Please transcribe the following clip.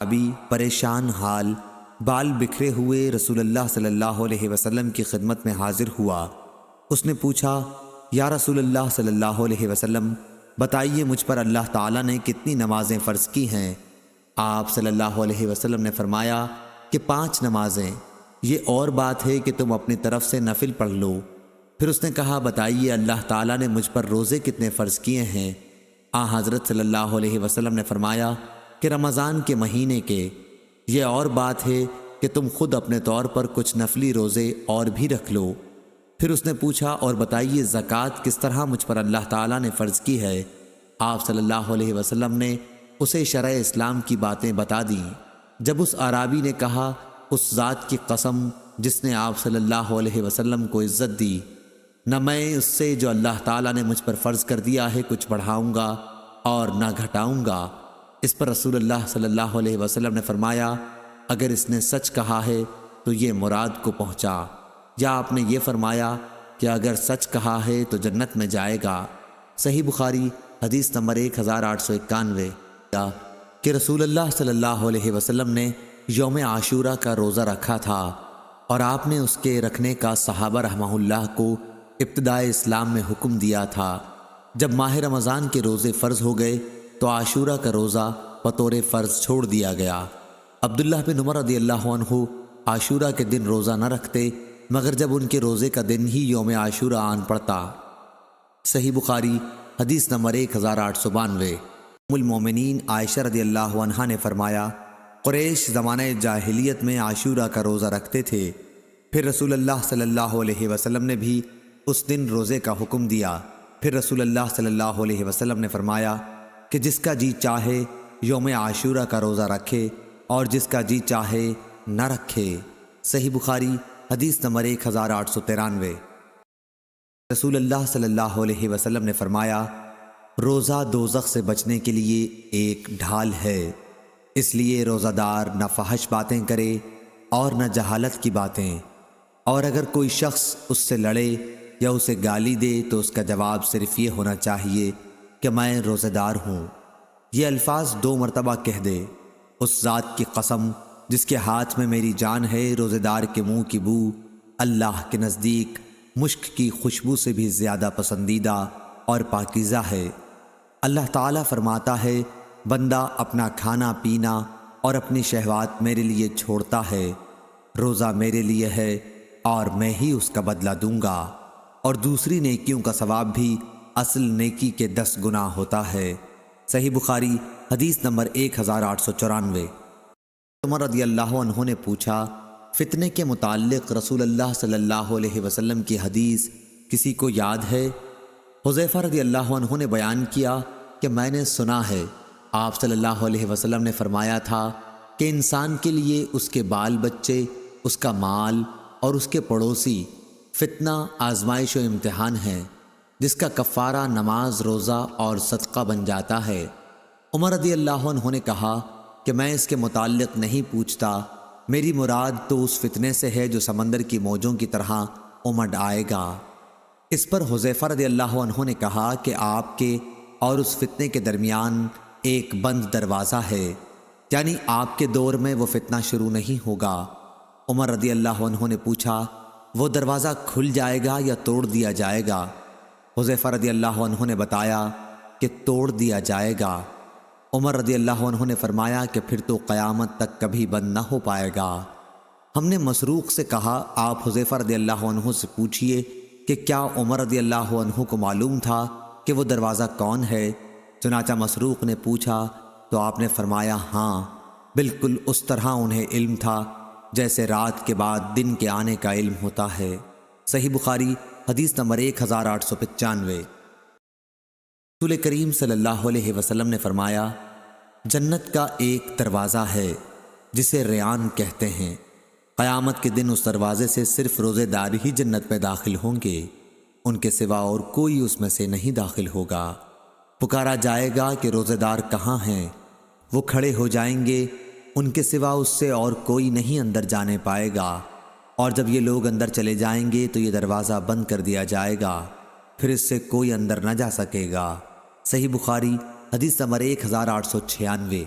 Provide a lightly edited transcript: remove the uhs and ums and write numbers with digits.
ابھی پریشان حال بال بکھرے ہوئے رسول اللہ صلی اللہ علیہ وسلم کی خدمت میں حاضر ہوا۔ اس نے پوچھا، یا رسول اللہ صلی اللہ علیہ وسلم، بتائیے مجھ پر اللہ تعالیٰ نے کتنی نمازیں فرض کی ہیں؟ آپ صلی اللہ علیہ وسلم نے فرمایا کہ 5 نمازیں، یہ اور بات ہے کہ تم اپنی طرف سے نفل پڑھ لو۔ پھر اس نے کہا، بتائیے اللہ تعالیٰ نے مجھ پر روزے کتنے فرض کیے ہیں؟ حضرت صلی اللہ علیہ وسلم نے فرمایا کہ رمضان کے مہینے کے، یہ اور بات ہے کہ تم خود اپنے طور پر کچھ نفلی روزے اور بھی رکھ لو۔ پھر اس نے پوچھا، اور بتائیے زکوٰۃ کس طرح مجھ پر اللہ تعالیٰ نے فرض کی ہے؟ آپ صلی اللہ علیہ وسلم نے اسے شرع اسلام کی باتیں بتا دیں۔ جب اس اعرابی نے کہا، اس ذات کی قسم جس نے آپ صلی اللہ علیہ وسلم کو عزت دی، نہ میں اس سے جو اللہ تعالیٰ نے مجھ پر فرض کر دیا ہے کچھ بڑھاؤں گا اور نہ گھٹاؤں گا۔ اس پر رسول اللہ صلی اللہ علیہ وسلم نے فرمایا، اگر اس نے سچ کہا ہے تو یہ مراد کو پہنچا، یا آپ نے یہ فرمایا کہ اگر سچ کہا ہے تو جنت میں جائے گا۔ صحیح بخاری حدیث نمبر 1891 کہ رسول اللہ صلی اللہ علیہ وسلم نے یوم عاشورہ کا روزہ رکھا تھا، اور آپ نے اس کے رکھنے کا صحابہ رحمہ اللہ کو ابتدائے اسلام میں حکم دیا تھا۔ جب ماہ رمضان کے روزے فرض ہو گئے تو عاشورہ کا روزہ بطور فرض چھوڑ دیا گیا۔ عبداللہ بن عمر رضی اللہ عنہ عاشورہ کے دن روزہ نہ رکھتے مگر جب ان کے روزے کا دن ہی یوم عاشورہ آن پڑتا۔ صحیح بخاری حدیث نمبر 1892۔ ام المومنین عائشہ رضی اللہ عنہا نے فرمایا، قریش زمانہ جاہلیت میں عاشورہ کا روزہ رکھتے تھے، پھر رسول اللہ صلی اللہ علیہ وسلم نے بھی اس دن روزے کا حکم دیا۔ پھر رسول اللہ صلی اللہ علیہ وسلم نے فرمایا کہ جس کا جی چاہے یوم عاشورہ کا روزہ رکھے اور جس کا جی چاہے نہ رکھے۔ صحیح بخاری حدیث نمبر 1893۔ رسول اللہ صلی اللہ علیہ وسلم نے فرمایا، روزہ دوزخ سے بچنے کے لیے ایک ڈھال ہے، اس لیے روزہ دار نہ فحش باتیں کرے اور نہ جہالت کی باتیں، اور اگر کوئی شخص اس سے لڑے یا اسے گالی دے تو اس کا جواب صرف یہ ہونا چاہیے کہ میں روزہ دار ہوں۔ یہ الفاظ 2 مرتبہ کہہ دے، اس ذات کی قسم جس کے ہاتھ میں میری جان ہے، روزہ دار کے منہ کی بو اللہ کے نزدیک مشک کی خوشبو سے بھی زیادہ پسندیدہ اور پاکیزہ ہے۔ اللہ تعالیٰ فرماتا ہے، بندہ اپنا کھانا پینا اور اپنی شہوات میرے لیے چھوڑتا ہے، روزہ میرے لیے ہے اور میں ہی اس کا بدلہ دوں گا، اور دوسری نیکیوں کا ثواب بھی اصل نیکی کے 10 گنا ہوتا ہے۔ صحیح بخاری حدیث نمبر 1894۔ عمر رضی اللہ عنہ نے پوچھا، فتنے کے متعلق رسول اللہ صلی اللہ علیہ وسلم کی حدیث کسی کو یاد ہے؟ حذیفہ رضی اللہ عنہ نے بیان کیا کہ میں نے سنا ہے، آپ صلی اللہ علیہ وسلم نے فرمایا تھا کہ انسان کے لیے اس کے بال بچے، اس کا مال اور اس کے پڑوسی فتنہ، آزمائش و امتحان ہے، جس کا کفارہ نماز، روزہ اور صدقہ بن جاتا ہے۔ عمر رضی اللہ عنہ نے کہا کہ میں اس کے متعلق نہیں پوچھتا، میری مراد تو اس فتنے سے ہے جو سمندر کی موجوں کی طرح امڈ آئے گا۔ اس پر حذیفہ رضی اللہ عنہ نے کہا کہ آپ کے اور اس فتنے کے درمیان ایک بند دروازہ ہے، یعنی آپ کے دور میں وہ فتنہ شروع نہیں ہوگا۔ عمر رضی اللہ عنہ نے پوچھا، وہ دروازہ کھل جائے گا یا توڑ دیا جائے گا؟ حذیفہ رضی اللہ عنہ نے بتایا کہ توڑ دیا جائے گا۔ عمر رضی اللہ عنہ نے فرمایا کہ پھر تو قیامت تک کبھی بند نہ ہو پائے گا۔ ہم نے مسروق سے کہا، آپ حذیفہ رضی اللہ عنہ سے پوچھئے کہ کیا عمر رضی اللہ عنہ کو معلوم تھا کہ وہ دروازہ کون ہے؟ چنانچہ مسروق نے پوچھا تو آپ نے فرمایا، ہاں، بالکل اس طرح انہیں علم تھا جیسے رات کے بعد دن کے آنے کا علم ہوتا ہے۔ صحیح بخاری حدیث نمبر 1895۔ رسول کریم صلی اللہ علیہ وسلم نے فرمایا، جنت کا ایک دروازہ ہے جسے ریان کہتے ہیں، قیامت کے دن اس دروازے سے صرف روزے دار ہی جنت میں داخل ہوں گے، ان کے سوا اور کوئی اس میں سے نہیں داخل ہوگا۔ پکارا جائے گا کہ روزے دار کہاں ہیں؟ وہ کھڑے ہو جائیں گے، ان کے سوا اس سے اور کوئی نہیں اندر جانے پائے گا، اور جب یہ لوگ اندر چلے جائیں گے تو یہ دروازہ بند کر دیا جائے گا، پھر اس سے کوئی اندر نہ جا سکے گا۔ صحیح بخاری حدیث نمبر 1896۔